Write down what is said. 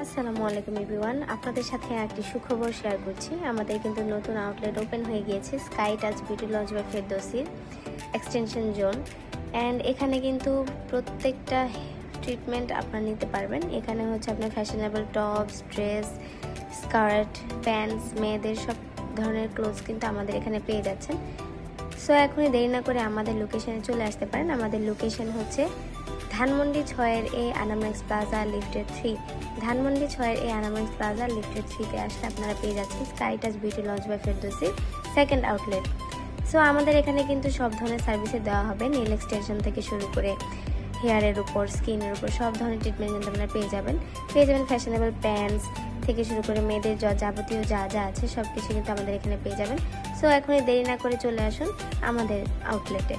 আসসালামু আলাইকুম এভরিওয়ান, আপনাদের সাথে একটি সুখবর শেয়ার করছি। আমাদের কিন্তু নতুন আউটলেট ওপেন হয়ে গিয়েছে Sky Touch Beauty Lodge by ফেরদৌসির এক্সটেনশন জোন। অ্যান্ড এখানে কিন্তু প্রত্যেকটা ট্রিটমেন্ট আপনারা নিতে পারবেন। এখানে হচ্ছে আপনার fashionable tops, dress, skirt, pants, মেয়েদের সব ধরনের ক্লোথস কিন্তু আমাদের এখানে পেয়ে যাচ্ছেন। সো এখনই দেরি না করে আমাদের লোকেশনে চলে আসতে পারেন। আমাদের লোকেশন হচ্ছে ধানমন্ডি 6-এ আনামেক্স প্লাজা লিফটেড 3। ধানমন্ডি 6-এ আনামেক্স প্লাজা লিফটেড 3-তে আসলে আপনারা পেয়ে যাচ্ছেন Sky Touch Beauty Lodge by ফেরদৌসির সেকেন্ড আউটলেট। সো আমাদের এখানে কিন্তু সব ধরনের সার্ভিসে দেওয়া হবে, নেল এক্সটেনশন থেকে শুরু করে হেয়ারের উপর, স্কিনের উপর সব ধরনের ট্রিটমেন্ট কিন্তু আপনারা পেয়ে যাবেন। ফ্যাশনেবল প্যান্টস থেকে শুরু করে মেয়েদের যাবতীয় যা যা আছে সব কিছু কিন্তু আমাদের এখানে পেয়ে যাবেন। সো এখনই দেরি না করে চলে আসুন আমাদের আউটলেটে।